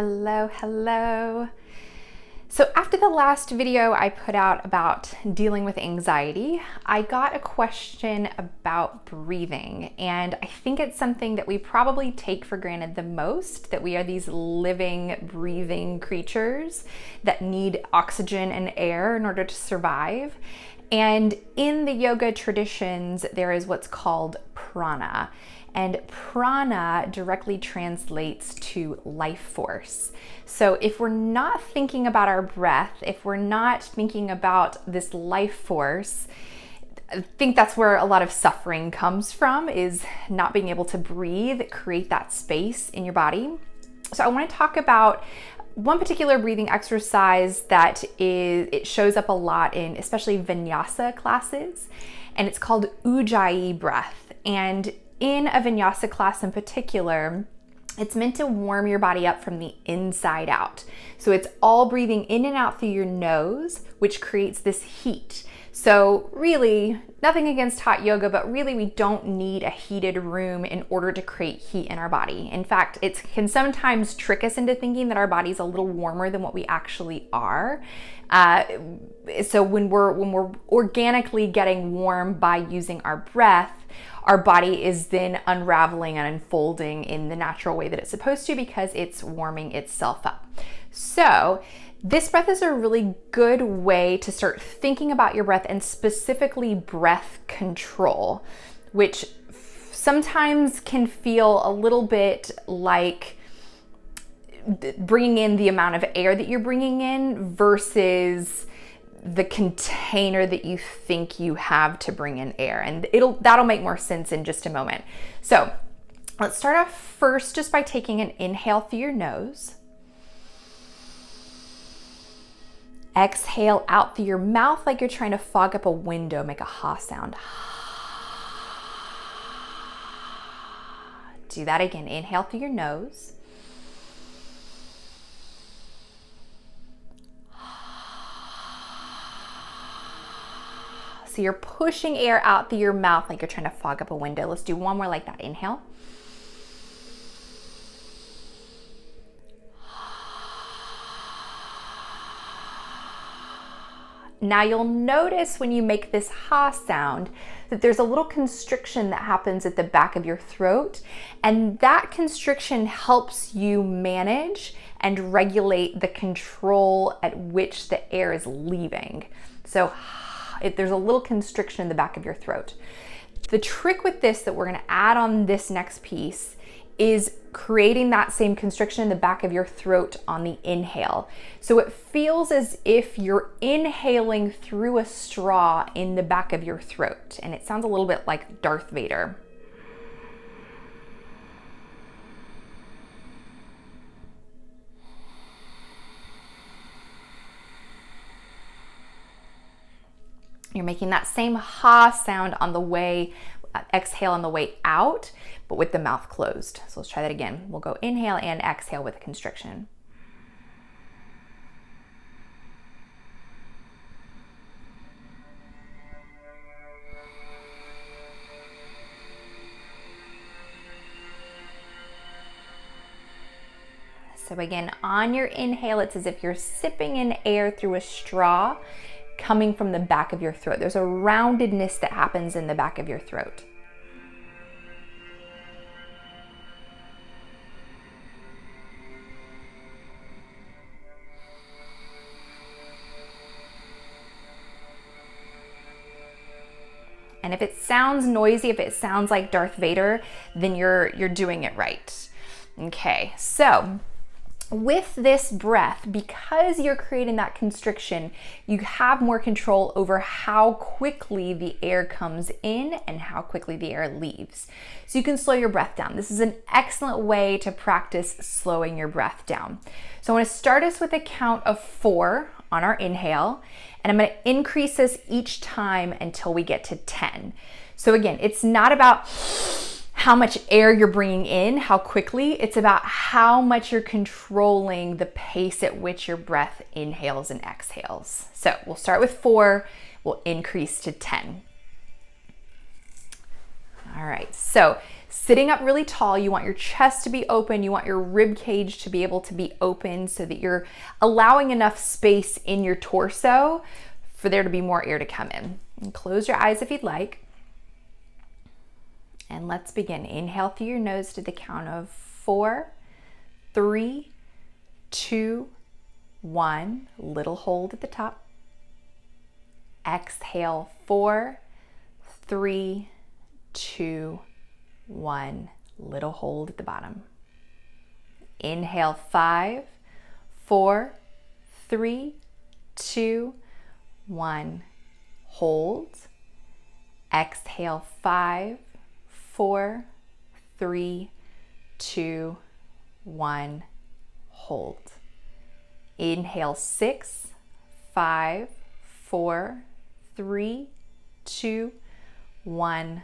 Hello, hello. So after the last video I put out about dealing with anxiety, I got a question about breathing, and I think it's something that we probably take for granted the most, that we are these living, breathing creatures that need oxygen and air in order to survive. And in the yoga traditions, there is what's called prana. And prana directly translates to life force. So if we're not thinking about our breath, if we're not thinking about this life force, I think that's where a lot of suffering comes from, is not being able to breathe, create that space in your body. So I want to talk about one particular breathing exercise that it shows up a lot in especially vinyasa classes, and it's called Ujjayi breath. And in a vinyasa class in particular, it's meant to warm your body up from the inside out. So it's all breathing in and out through your nose, which creates this heat. So really, nothing against hot yoga, but really we don't need a heated room in order to create heat in our body. In fact, it can sometimes trick us into thinking that our body's a little warmer than what we actually are. So when we're organically getting warm by using our breath, our body is then unraveling and unfolding in the natural way that it's supposed to, because it's warming itself up. So this breath is a really good way to start thinking about your breath, and specifically breath control, which sometimes can feel a little bit like bringing in the amount of air that you're bringing in versus the container that you think you have to bring in air. And that'll make more sense in just a moment. So let's start off first just by taking an inhale through your nose. Exhale out through your mouth like you're trying to fog up a window. Make a ha sound. Do that again. Inhale through your nose. So you're pushing air out through your mouth like you're trying to fog up a window. Let's do one more like that. Inhale. Now you'll notice when you make this ha sound that there's a little constriction that happens at the back of your throat, and that constriction helps you manage and regulate the control at which the air is leaving. So there's a little constriction in the back of your throat. The trick with this that we're going to add on this next piece is creating that same constriction in the back of your throat on the inhale. So it feels as if you're inhaling through a straw in the back of your throat, and it sounds a little bit like Darth Vader. You're making that same ha sound on the way, exhale on the way out, but with the mouth closed. So let's try that again. We'll go inhale and exhale with a constriction. So again, on your inhale, it's as if you're sipping in air through a straw coming from the back of your throat. There's a roundedness that happens in the back of your throat. And if it sounds noisy, if it sounds like Darth Vader, then you're doing it right. Okay, so with this breath, because you're creating that constriction, you have more control over how quickly the air comes in and how quickly the air leaves. So you can slow your breath down. This is an excellent way to practice slowing your breath down. So I want to start us with a count of 4 on our inhale, and I'm going to increase this each time until we get to 10. So again, it's not about how much air you're bringing in, how quickly. It's about how much you're controlling the pace at which your breath inhales and exhales. So we'll start with 4, we'll increase to 10. All right, so Sitting up really tall, you want your chest to be open, you want your rib cage to be able to be open so that you're allowing enough space in your torso for there to be more air to come in. And close your eyes if you'd like. And let's begin. Inhale through your nose to the count of 4, 3, 2, 1. Little hold at the top. Exhale, 4, 3, 2, 1. Little hold at the bottom. Inhale, 5, 4, 3, 2, 1. Hold. Exhale, 5, 4, 3, 2, 1. Hold. Inhale, 6, 5, 4, 3, 2, 1.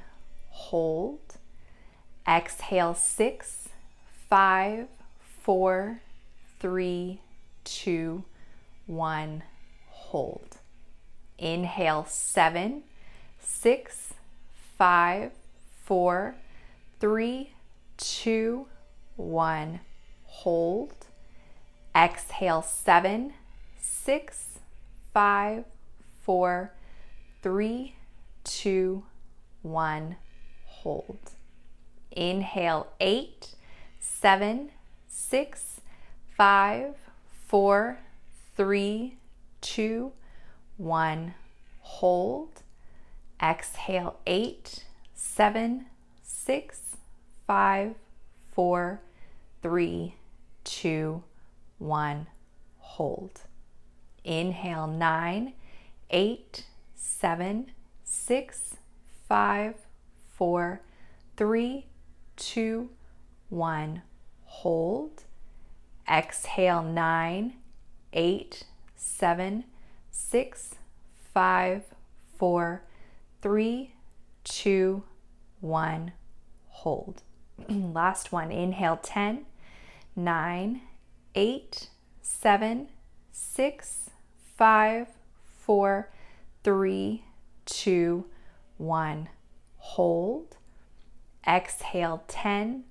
Hold. Exhale, 6, 5, 4, 3, 2, 1. Hold. Inhale, 7, 6, 5, 4, 3, 2, 1. Hold. Exhale, 7, 6, 5, 4, 3, 2, 1. Hold. Inhale, 8, 7, 6, 5, 4, 3, 2, 1. Hold. Exhale, 8, 7, 6, 5, 4, 3, 2, 1. Hold. Inhale, 9, 8, 7, 6, 5, 4, 3, 2, 1. Hold. Exhale, 9, 8, 7, 6, 5, 4, 3, 2, 1. Hold. Last one. Inhale, 10, 9, 8, 7, 6, 5, 4, 3, 2, 1. Hold. Exhale, 10,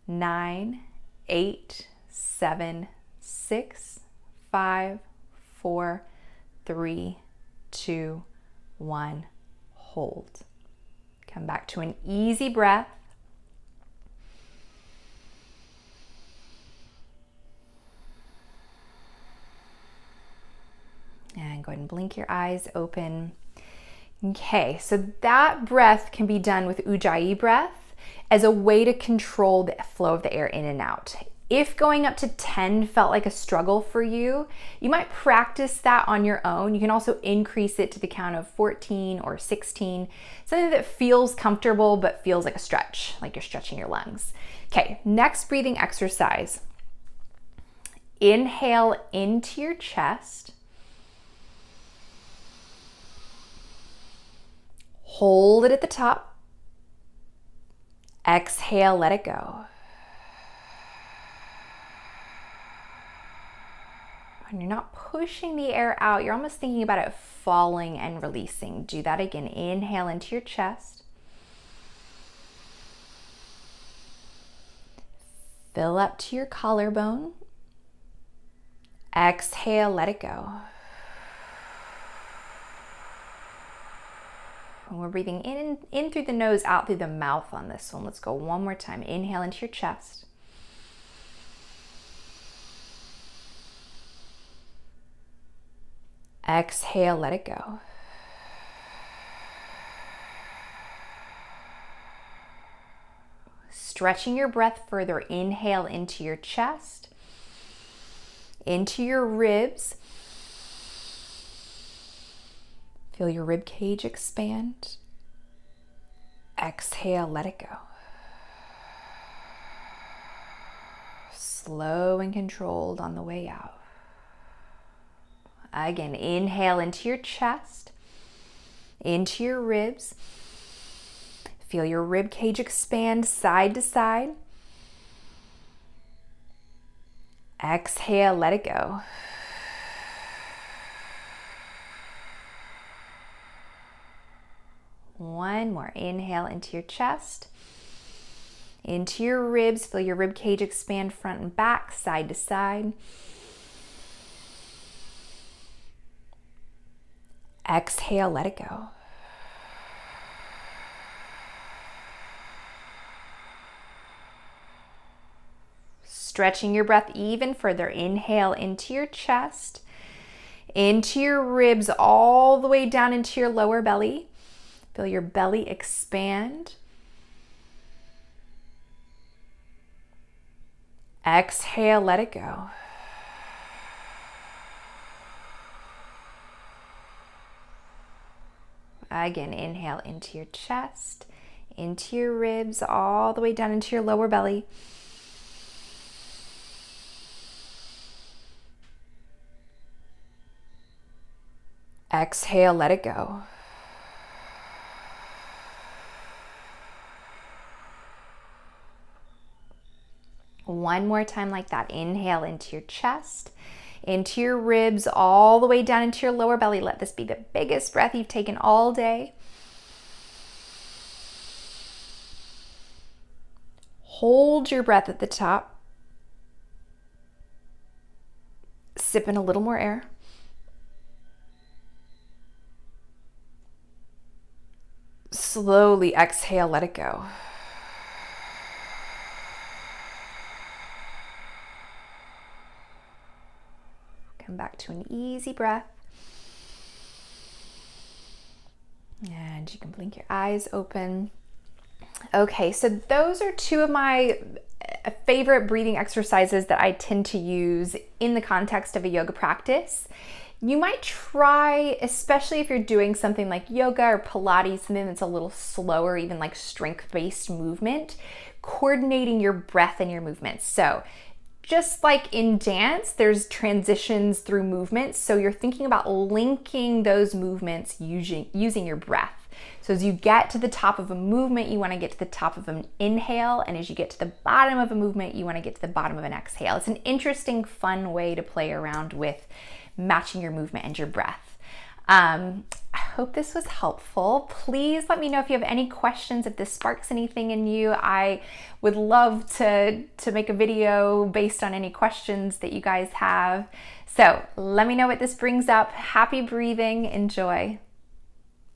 9, 8, 7, 6, 5, 4, 3, 2, 1. Hold. Come back to an easy breath. And go ahead and blink your eyes open. Okay, so that breath can be done with Ujjayi breath as a way to control the flow of the air in and out. If going up to 10 felt like a struggle for you, you might practice that on your own. You can also increase it to the count of 14 or 16, something that feels comfortable but feels like a stretch, like you're stretching your lungs. Okay, next breathing exercise. Inhale into your chest. Hold it at the top. Exhale, let it go. When you're not pushing the air out, you're almost thinking about it falling and releasing. Do that again. Inhale into your chest. Fill up to your collarbone. Exhale, let it go. And we're breathing in through the nose, out through the mouth on this one. Let's go one more time. Inhale into your chest. Exhale, let it go. Stretching your breath further. Inhale into your chest, into your ribs. Feel your rib cage expand. Exhale, let it go. Slow and controlled on the way out. Again, inhale into your chest, into your ribs. Feel your rib cage expand side to side. Exhale, let it go. One more. Inhale into your chest, into your ribs. Feel your rib cage expand front and back, side to side. Exhale, let it go. Stretching your breath even further. Inhale into your chest, into your ribs, all the way down into your lower belly. Feel your belly expand. Exhale, let it go. Again, inhale into your chest, into your ribs, all the way down into your lower belly. Exhale, let it go. One more time like that. Inhale into your chest, into your ribs, all the way down into your lower belly. Let this be the biggest breath you've taken all day. Hold your breath at the top. Sip in a little more air. Slowly exhale, let it go. Come back to an easy breath. And you can blink your eyes open. Okay, so those are two of my favorite breathing exercises that I tend to use in the context of a yoga practice. You might try, especially if you're doing something like yoga or Pilates, something that's a little slower, even like strength-based movement, coordinating your breath and your movements. So just like in dance, there's transitions through movements. So you're thinking about linking those movements using your breath. So as you get to the top of a movement, you want to get to the top of an inhale. And as you get to the bottom of a movement, you want to get to the bottom of an exhale. It's an interesting, fun way to play around with matching your movement and your breath. I hope this was helpful. Please let me know if you have any questions, if this sparks anything in you. I would love to make a video based on any questions that you guys have. So let me know what this brings up. Happy breathing. Enjoy.